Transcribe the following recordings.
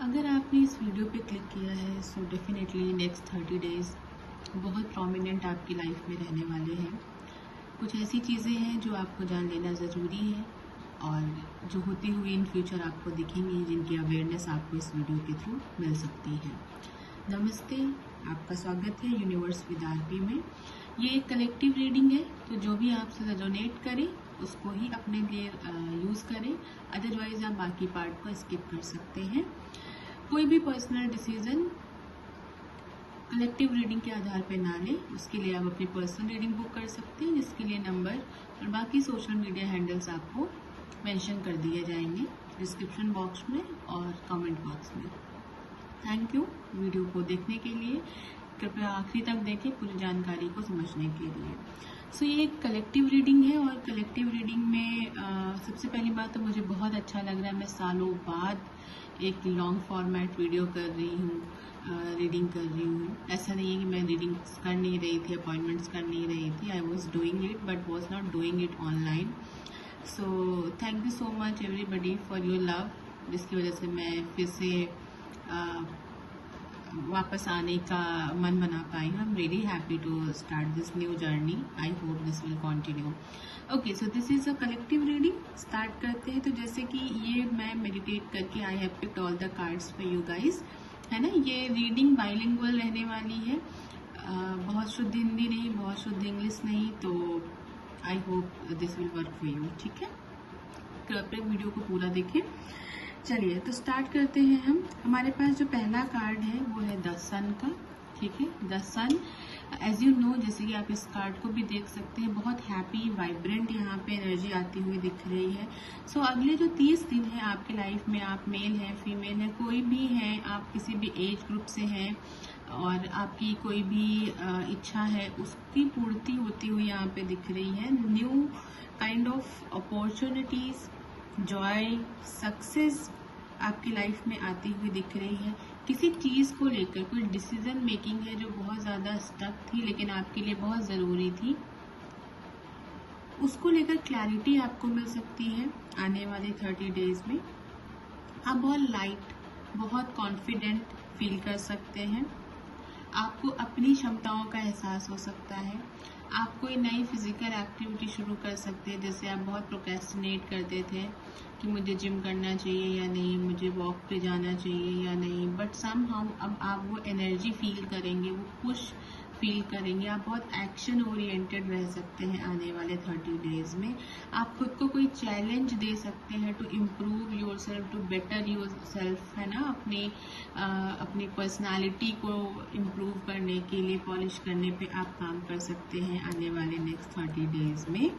अगर आपने इस वीडियो पे क्लिक किया है सो डेफिनेटली नेक्स्ट 30 डेज़ बहुत प्रोमिनेंट आपकी लाइफ में रहने वाले हैं। कुछ ऐसी चीज़ें हैं जो आपको जान लेना ज़रूरी है और जो होती हुई इन फ्यूचर आपको दिखेंगी, जिनकी अवेयरनेस आपको इस वीडियो के थ्रू मिल सकती है। नमस्ते, आपका स्वागत है यूनिवर्स विद आरपी में। ये एक कलेक्टिव रीडिंग है, तो जो भी आपसे रेजोनेट करे उसको ही अपने लिए यूज़ करें, अदरवाइज आप बाकी पार्ट को स्किप कर सकते हैं। कोई भी पर्सनल डिसीजन कलेक्टिव रीडिंग के आधार पर ना लें, उसके लिए आप अपनी पर्सनल रीडिंग बुक कर सकते हैं, जिसके लिए नंबर और बाकी सोशल मीडिया हैंडल्स आपको मेंशन कर दिए जाएंगे डिस्क्रिप्शन बॉक्स में और कमेंट बॉक्स में। थैंक यू वीडियो को देखने के लिए। कृपया आखिरी तक देखें पूरी जानकारी को समझने के लिए। सो ये एक कलेक्टिव रीडिंग है और कलेक्टिव रीडिंग में सबसे पहली बात तो मुझे बहुत अच्छा लग रहा है, मैं सालों बाद एक लॉन्ग फॉर्मेट वीडियो कर रही हूँ, रीडिंग कर रही हूँ। ऐसा नहीं है कि मैं रीडिंग कर नहीं रही थी, अपॉइंटमेंट्स कर नहीं रही थी। I was doing it but was not doing it online. So thank you so much everybody for your love, जिसकी वजह से मैं फिर से वापस आने का मन बना पाई हूँ। I am really happy to start this new journey. I hope this will continue. Okay, so this is a collective reading. Start करते हैं। तो जैसे कि ये मैं मेडिटेट करके I have picked all the cards for you guys, है ना। ये रीडिंग बाइलिंगुअल रहने वाली है, बहुत शुद्ध हिंदी नहीं, बहुत शुद्ध इंग्लिश नहीं, तो आई hope this will work for you. ठीक है, कृपया वीडियो को पूरा देखें। चलिए तो स्टार्ट करते हैं हम। हमारे पास जो पहला कार्ड है वो है द सन का। ठीक है, the sun as you know, जैसे कि आप इस कार्ड को भी देख सकते हैं, बहुत हैप्पी वाइब्रेंट यहाँ पे एनर्जी आती हुई दिख रही है। सो अगले जो 30 दिन है आपकी लाइफ में, आप मेल हैं, फीमेल हैं, कोई भी हैं, आप किसी भी एज ग्रुप से हैं और आपकी कोई भी इच्छा है उसकी पूर्ति होती हुई यहाँ पे दिख रही है। New kind of opportunities, Joy, success आपकी लाइफ में आती हुई दिख रही है। किसी चीज़ को लेकर कोई डिसीजन मेकिंग है जो बहुत ज़्यादा स्टक थी लेकिन आपके लिए बहुत ज़रूरी थी, उसको लेकर क्लैरिटी आपको मिल सकती है आने वाले 30 डेज में। आप बहुत लाइट, बहुत कॉन्फिडेंट फील कर सकते हैं। आपको अपनी क्षमताओं का एहसास हो सकता है। आप कोई नई फिजिकल एक्टिविटी शुरू कर सकते हैं। जैसे आप बहुत प्रोक्रेस्टिनेट करते थे कि मुझे जिम करना चाहिए या नहीं, मुझे वॉक पे जाना चाहिए या नहीं, बट समहाउ अब आप वो एनर्जी फील करेंगे, वो पुश फील करेंगे। आप बहुत एक्शन ओरिएंटेड रह सकते हैं आने वाले 30 डेज में। आप खुद को कोई चैलेंज दे सकते हैं to improve yourself, to better yourself, है ना। अपनी पर्सनालिटी को इम्प्रूव करने के लिए, पॉलिश करने पे आप काम कर सकते हैं आने वाले नेक्स्ट 30 डेज में।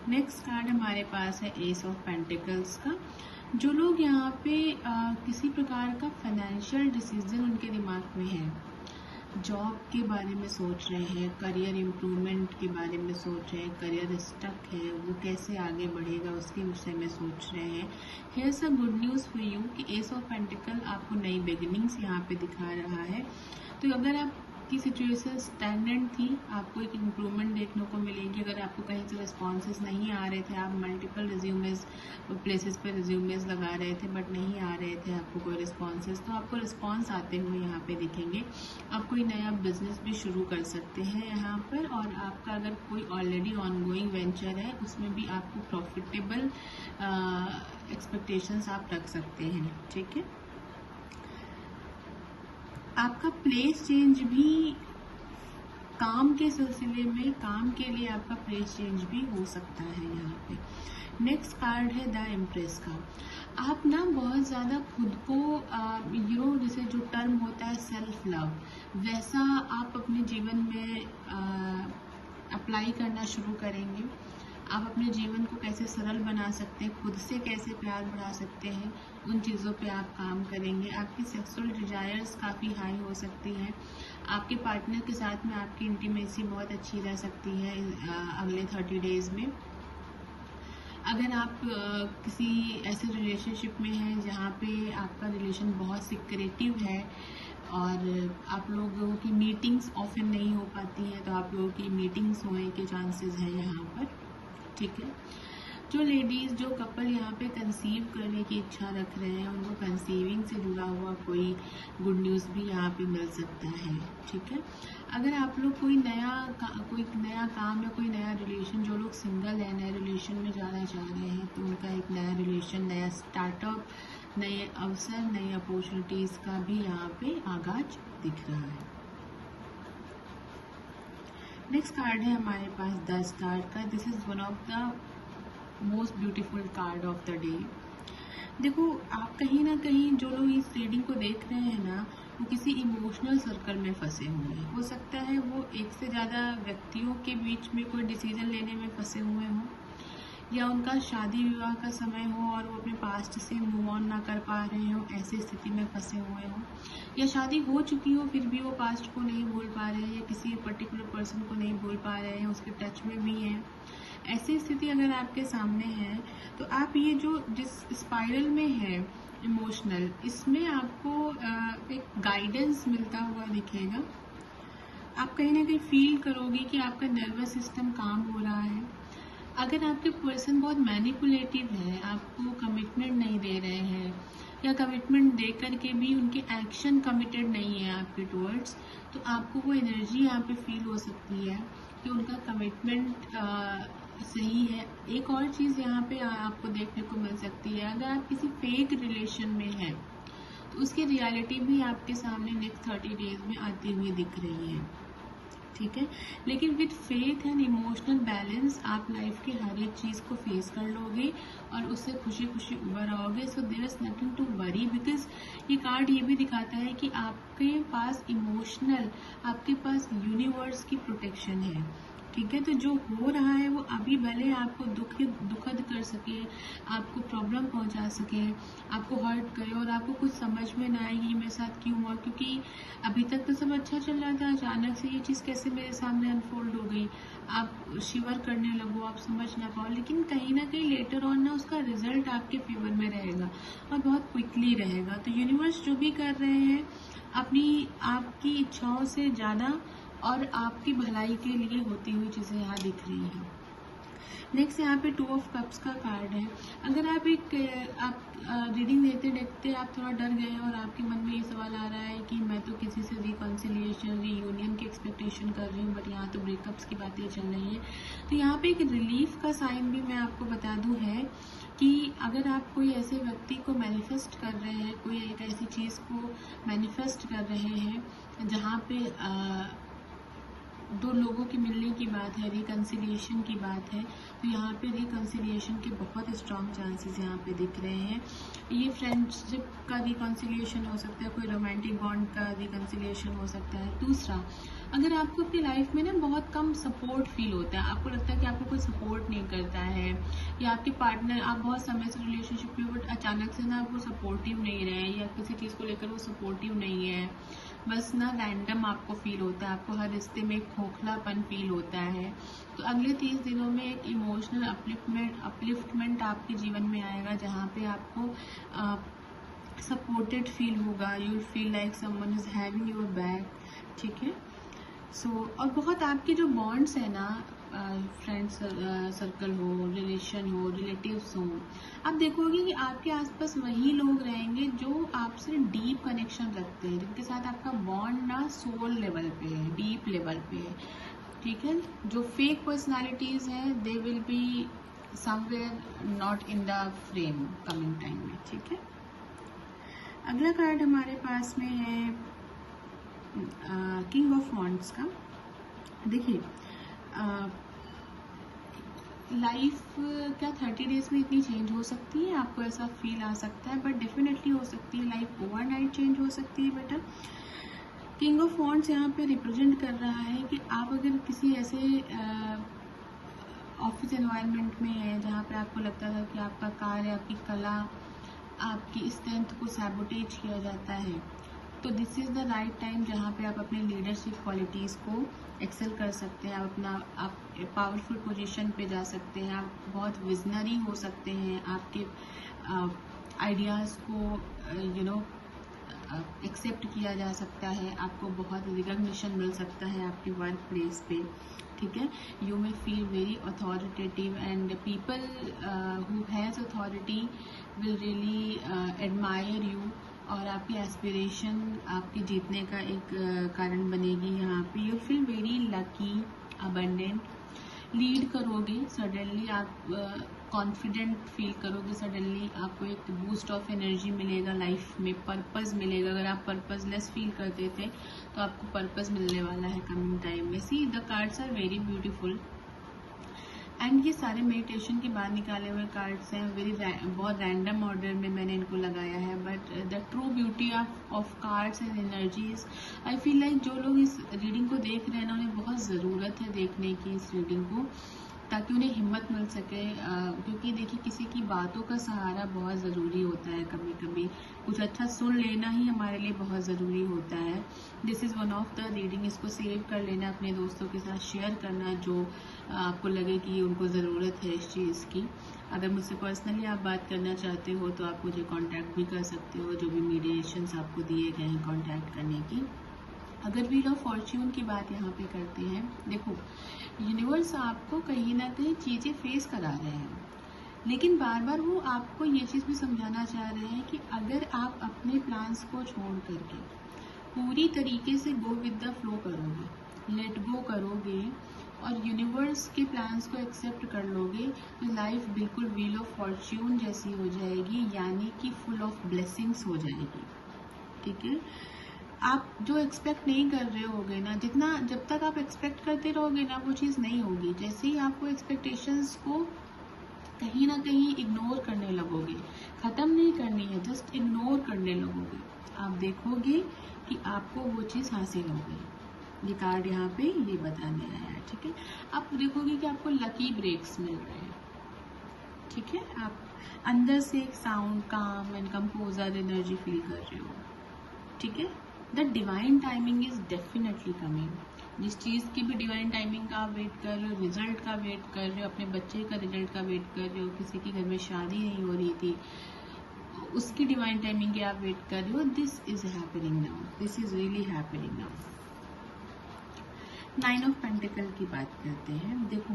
नेक्स्ट कार्ड हमारे पास है एस ऑफ पेंटिकल्स का। जो लोग यहाँ पे किसी प्रकार का फाइनेंशियल डिसीजन उनके दिमाग में है, जॉब के बारे में सोच रहे हैं, करियर इम्प्रूवमेंट के बारे में सोच रहे हैं, करियर स्टक है, वो कैसे आगे बढ़ेगा उसके विषय में सोच रहे हैं, here's a good news for you कि एस ऑफ पेंटिकल आपको नई बिगिनिंग्स यहाँ पे दिखा रहा है। तो अगर आप की सिचुएशन स्टैंडर्ड थी, आपको एक इम्प्रूवमेंट देखने को मिलेगी। अगर आपको कहीं से रिस्पॉन्सेज नहीं आ रहे थे, आप मल्टीपल रिज्यूमेज प्लेसेस पे रिज्यूमेज लगा रहे थे बट नहीं आ रहे थे आपको कोई रिस्पॉन्सेज, तो आपको रिस्पॉन्स आते हुए यहाँ पे दिखेंगे। आप कोई नया बिजनेस भी शुरू कर सकते हैं यहाँ पर, और आपका अगर कोई ऑलरेडी ऑनगोइंग वेंचर है उसमें भी आपको प्रॉफिटेबल एक्सपेक्टेशंस आप रख सकते हैं। ठीक है, आपका प्लेस चेंज भी काम के सिलसिले में, काम के लिए आपका प्लेस चेंज भी हो सकता है यहाँ पे। नेक्स्ट कार्ड है द एम्प्रेस का। आप ना बहुत ज़्यादा खुद को जैसे जो टर्म होता है सेल्फ लव, वैसा आप अपने जीवन में अप्लाई करना शुरू करेंगे। आप अपने जीवन को कैसे सरल बना सकते हैं, खुद से कैसे प्यार बढ़ा सकते हैं, उन चीज़ों पे आप काम करेंगे। आपकी सेक्सुअल डिजायर्स काफ़ी हाई हो सकती हैं। आपके पार्टनर के साथ में आपकी इंटीमेसी बहुत अच्छी रह सकती है अगले 30 डेज में। अगर आप किसी ऐसे रिलेशनशिप में हैं जहाँ पे आपका रिलेशन बहुत सिक्रेटिव है और आप लोगों की मीटिंग्स ऑफन नहीं हो पाती हैं, तो आप लोगों की मीटिंग्स होने के चांसेस हैं यहाँ पर। ठीक है, जो लेडीज़, जो कपल यहाँ पे कंसीव करने की इच्छा रख रहे हैं, उनको कंसीविंग से जुड़ा हुआ कोई गुड न्यूज़ भी यहाँ पे मिल सकता है। ठीक है, अगर आप लोग कोई नया काम या कोई नया रिलेशन, जो लोग सिंगल है, नए रिलेशन में जाना चाह रहे हैं, तो उनका एक नया रिलेशन, नया स्टार्टअप, नए अवसर, नई अपॉर्चुनिटीज़ का भी यहाँ पे आगाज दिख रहा है। नेक्स्ट कार्ड है हमारे पास 10 कार्ड का। This is one of the most beautiful card of the day. देखो, आप कहीं ना कहीं जो लोग इस रीडिंग को देख रहे हैं ना, वो किसी इमोशनल सर्कल में फंसे हुए हैं। हो सकता है वो एक से ज़्यादा व्यक्तियों के बीच में कोई डिसीजन लेने में फंसे हुए हों, या उनका शादी विवाह का समय हो और वो अपने पास्ट से मूव ऑन ना कर पा रहे हो, ऐसी स्थिति में फंसे हुए हों, या शादी हो चुकी हो फिर भी वो पास्ट को नहीं भूल पा रहे हैं, या किसी पर्टिकुलर पर्सन को नहीं भूल पा रहे हैं, उसके टच में भी हैं। ऐसी स्थिति अगर आपके सामने है, तो आप ये जो जिस स्पाइरल में है इमोशनल, इसमें आपको एक गाइडेंस मिलता हुआ दिखेगा। आप कहीं ना कहीं फील करोगे कि आपका नर्वस सिस्टम काम हो रहा है। अगर आपके पर्सन बहुत मैनिपुलेटिव है, आपको कमिटमेंट नहीं दे रहे हैं, या कमिटमेंट दे करके भी उनके एक्शन कमिटेड नहीं है आपके टुवर्ड्स, तो आपको वो एनर्जी यहाँ पे फील हो सकती है कि उनका कमिटमेंट सही है। एक और चीज़ यहाँ पे आपको देखने को मिल सकती है, अगर आप किसी फेक रिलेशन में हैं, तो उसकी रियलिटी भी आपके सामने नेक्स्ट 30 डेज में आती हुई दिख रही है। ठीक है, लेकिन with faith and emotional balance आप लाइफ की हर एक चीज़ को फेस कर लोगे और उससे खुशी खुशी उबर आओगे। So there is nothing to worry, because ये कार्ड ये भी दिखाता है कि आपके पास इमोशनल, आपके पास यूनिवर्स की प्रोटेक्शन है। ठीक है, तो जो हो रहा है वो अभी भले आपको दुखद कर सके, आपको प्रॉब्लम पहुंचा सके, आपको हर्ट करे और आपको कुछ समझ में ना आए कि मेरे साथ क्यों हुआ, क्योंकि अभी तक तो सब अच्छा चल रहा था, अचानक से ये चीज़ कैसे मेरे सामने अनफोल्ड हो गई। आप शिवर करने लगो, आप समझ ना पाओ, लेकिन कहीं ना कहीं लेटर ऑन ना उसका रिजल्ट आपके फेवर में रहेगा और बहुत क्विकली रहेगा। तो यूनिवर्स जो भी कर रहे हैं अपनी आपकी इच्छाओं से ज़्यादा और आपकी भलाई के लिए होती हुई चीज़ें यहाँ दिख रही हैं। नेक्स्ट यहाँ पे 2 ऑफ कप्स का कार्ड है। अगर आप रीडिंग देखते देखते आप थोड़ा डर गए और आपके मन में ये सवाल आ रहा है कि मैं तो किसी से रिकॉन्सिलिएशन, रीयूनियन की एक्सपेक्टेशन कर रही हूँ, बट यहाँ तो ब्रेकअप्स की बातें चल रही हैं, तो यहाँ पे एक रिलीफ का साइन भी मैं आपको बता दूँ है कि अगर आप कोई ऐसे व्यक्ति को मैनिफेस्ट कर रहे हैं, कोई एक ऐसी चीज़ को मैनिफेस्ट कर रहे हैं जहाँ पे दो लोगों के मिलने की बात है, रिकन्सिलिएशन की बात है, तो यहाँ पे रिकन्सिलिएशन के बहुत स्ट्रॉन्ग चांसेस यहाँ पे दिख रहे हैं। ये फ्रेंडशिप का रिकन्सिलिएशन हो सकता है, कोई रोमांटिक बॉन्ड का रिकन्सिलिएशन हो सकता है। दूसरा, अगर आपको अपनी लाइफ में ना बहुत कम सपोर्ट फील होता है, आपको लगता है कि आपको कोई सपोर्ट नहीं करता है, या आपके पार्टनर, आप बहुत समय से रिलेशनशिप में बट अचानक से ना वो सपोर्टिव नहीं रहे, या किसी चीज़ को लेकर वो सपोर्टिव नहीं है, बस ना रैंडम आपको फील होता है, आपको हर रिश्ते में एक खोखलापन फील होता है, तो अगले 30 दिनों में एक इमोशनल अपलिफ्टमेंट आपके जीवन में आएगा, जहाँ पे आपको सपोर्टेड फील होगा। You feel like someone is having your back. ठीक है, सो और बहुत आपके जो बॉन्ड्स है ना, फ्रेंड सर्कल हो, रिलेशन हो, रिलेटिव्स हो, आप देखोगे कि आपके आसपास वही लोग रहेंगे जो आपसे डीप कनेक्शन रखते हैं, जिनके साथ आपका बॉन्ड ना सोल लेवल पे है, डीप लेवल पे है। ठीक है, जो फेक पर्सनालिटीज़ हैं they will be somewhere not in the frame coming time में। ठीक है, अगला कार्ड हमारे पास में है किंग ऑफ वॉन्ड्स का। देखिए, लाइफ क्या 30 डेज में इतनी चेंज हो सकती है, आपको ऐसा फील आ सकता है, बट डेफिनेटली हो सकती है। लाइफ ओवरनाइट चेंज हो सकती है बेटा। किंग ऑफ वॉन्ड्स यहाँ पे रिप्रेजेंट कर रहा है कि आप अगर किसी ऐसे ऑफिस एनवायरनमेंट में है जहाँ पे आपको लगता था कि आपका कार्य, आपकी कला, आपकी स्ट्रेंथ को सैबोटेज किया जाता है, तो this is the right time जहाँ पे आप अपने लीडरशिप क्वालिटीज़ को एक्सेल कर सकते हैं। आप पावरफुल पोजीशन पे जा सकते हैं, आप बहुत विजनरी हो सकते हैं, आपके आइडियाज़ को एक्सेप्ट किया जा सकता है, आपको बहुत रिकग्निशन मिल सकता है आपके वर्क प्लेस पे, ठीक है। You may feel very authoritative and people who has authority will really admire you, और आपकी एस्पिरेशन आपके जीतने का एक कारण बनेगी यहाँ पे। You feel very lucky, abundant, lead करोगे, सडनली आप कॉन्फिडेंट फील करोगे, सडनली आपको एक बूस्ट ऑफ एनर्जी मिलेगा लाइफ में, पर्पस मिलेगा। अगर आप पर्पसलेस फील करते थे तो आपको पर्पस मिलने वाला है कमिंग टाइम में। See the cards are very beautiful and ये सारे मेडिटेशन के बाद निकाले हुए कार्ड्स हैं, बहुत रैंडम ऑर्डर में मैंने इनको लगाया है, but the true beauty of cards and energies, I feel like जो लोग इस रीडिंग को देख रहे हैं ना, उन्हें बहुत ज़रूरत है देखने की इस रीडिंग को, ताकि उन्हें हिम्मत मिल सके। क्योंकि देखिए, किसी की बातों का सहारा बहुत ज़रूरी होता है, कभी कभी कुछ अच्छा सुन लेना ही हमारे लिए बहुत ज़रूरी होता है। This is one of the reading, इसको सेव कर लेना, अपने दोस्तों के साथ शेयर करना जो आपको लगे कि उनको ज़रूरत है इस चीज़ की। अगर मुझसे पर्सनली आप बात करना चाहते हो तो आप मुझे कांटेक्ट भी कर सकते हो, जो भी मीडिएशंस आपको दिए गए हैं कांटेक्ट करने की। अगर व्हील ऑफ फॉर्च्यून की बात यहाँ पे करते हैं, देखो यूनिवर्स आपको कहीं ना कहीं चीज़ें फेस करा रहे हैं, लेकिन बार बार वो आपको ये चीज़ भी समझाना चाह रहे हैं कि अगर आप अपने प्लान्स को छोड़ करके पूरी तरीके से गो विद द फ्लो करोगे, लेट गो करोगे और यूनिवर्स के प्लान्स को एक्सेप्ट कर लोगे, तो लाइफ बिल्कुल व्हील ऑफ फॉर्च्यून जैसी हो जाएगी, यानी कि फुल ऑफ ब्लेसिंग्स हो जाएगी, ठीक है। आप जो एक्सपेक्ट नहीं कर रहे होगे ना, जितना जब तक आप एक्सपेक्ट करते रहोगे ना, वो चीज़ नहीं होगी। जैसे ही आपको एक्सपेक्टेशंस को कहीं ना कहीं इग्नोर करने लगोगे, ख़त्म नहीं करनी है, जस्ट इग्नोर करने लगोगे, आप देखोगे कि आपको वो चीज़ हासिल हो गई। ये कार्ड यहाँ पे ये बताने आया है, ठीक है। आप देखोगे कि आपको लकी ब्रेक्स मिल रहे हैं, ठीक है। आप अंदर से एक साउंड, काम एंड कंपोजर एनर्जी फील कर रहे हो, ठीक है। The divine timing is definitely coming. जिस चीज़ की भी डिवाइन टाइमिंग का आप वेट कर रहे हो, रिजल्ट का वेट कर रहे हो, अपने बच्चे का रिजल्ट का वेट कर रहे हो, किसी के घर में शादी नहीं हो रही थी उसकी डिवाइन टाइमिंग की आप वेट कर रहे हो, this is happening now, this is really happening now. 9 of pentacle की बात करते हैं। देखो,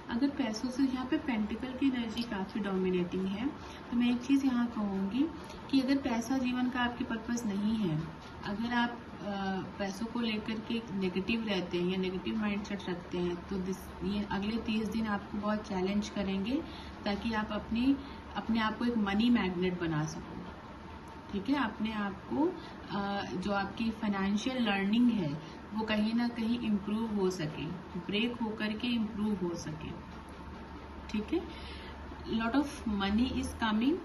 अगर पैसों से यहाँ पे पेंटिकल की एनर्जी काफ़ी डोमिनेटिंग है, तो मैं एक चीज़ यहाँ कहूँगी कि अगर पैसा जीवन का आपके पर्पस नहीं है, अगर आप पैसों को लेकर के नेगेटिव रहते हैं या नेगेटिव माइंडसेट रखते हैं, तो ये अगले 30 दिन आपको बहुत चैलेंज करेंगे, ताकि आप अपने आप को एक मनी मैग्नेट बना सको, ठीक है। अपने आप को जो आपकी फाइनेंशियल लर्निंग है वो कहीं ना कहीं इम्प्रूव हो सके, ब्रेक होकर के इम्प्रूव हो सके, ठीक है। Lot of money is coming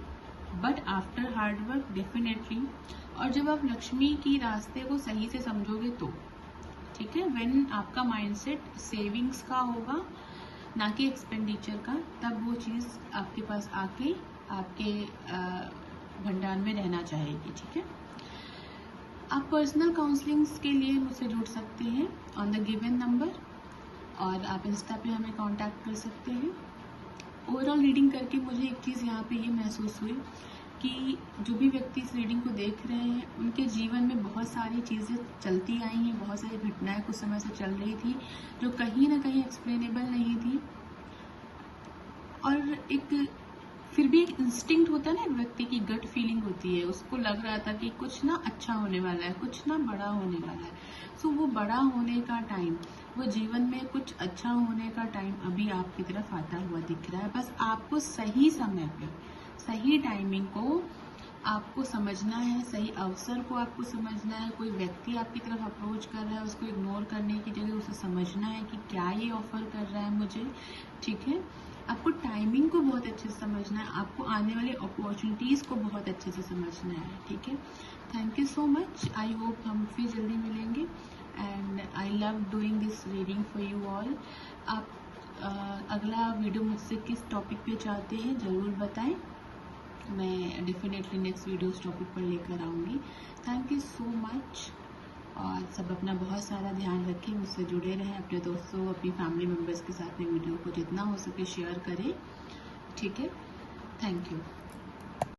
but after hard work definitely. और जब आप लक्ष्मी की रास्ते को सही से समझोगे तो, ठीक है, व्हेन आपका माइंडसेट सेविंग्स का होगा ना कि एक्सपेंडिचर का, तब वो चीज़ आपके पास आके आपके भंडार में रहना चाहेगी, ठीक है। आप पर्सनल काउंसलिंग्स के लिए मुझसे जुड़ सकते हैं ऑन द गिवन नंबर, और आप इंस्टा पे हमें कांटेक्ट कर सकते हैं। ओवरऑल रीडिंग करके मुझे एक चीज़ यहाँ पे ये महसूस हुई कि जो भी व्यक्ति इस रीडिंग को देख रहे हैं, उनके जीवन में बहुत सारी चीज़ें चलती आई हैं, बहुत सारी घटनाएं कुछ समय से चल रही थी जो कहीं ना कहीं एक्सप्लेनेबल नहीं थी, और एक फिर भी एक इंस्टिंक्ट होता है ना, व्यक्ति की गट फीलिंग होती है, उसको लग रहा था कि कुछ ना अच्छा होने वाला है, कुछ ना बड़ा होने वाला है। सो वो बड़ा होने का टाइम, वो जीवन में कुछ अच्छा होने का टाइम अभी आपकी तरफ आता हुआ दिख रहा है। बस आपको सही समय पे, सही टाइमिंग को आपको समझना है, सही अवसर को आपको समझना है। कोई व्यक्ति आपकी तरफ अप्रोच कर रहा है, उसको इग्नोर करने की जगह उसे समझना है कि क्या ये ऑफर कर रहा है मुझे, ठीक है। आपको टाइमिंग को बहुत अच्छे से समझना है, आपको आने वाले अपॉर्चुनिटीज़ को बहुत अच्छे से समझना है, ठीक है। Thank you so much, I hope हम फिर जल्दी मिलेंगे, and I love doing this reading for you all. आप अगला वीडियो मुझसे किस टॉपिक पे चाहते हैं ज़रूर बताएं, मैं डेफिनेटली नेक्स्ट वीडियो उस टॉपिक पर लेकर आऊँगी। थैंक यू सो मच, और सब अपना बहुत सारा ध्यान रखें, मुझसे जुड़े रहें, अपने दोस्तों, अपनी फैमिली मेम्बर्स के साथ में वीडियो को जितना हो सके शेयर करें, ठीक है। Thank you.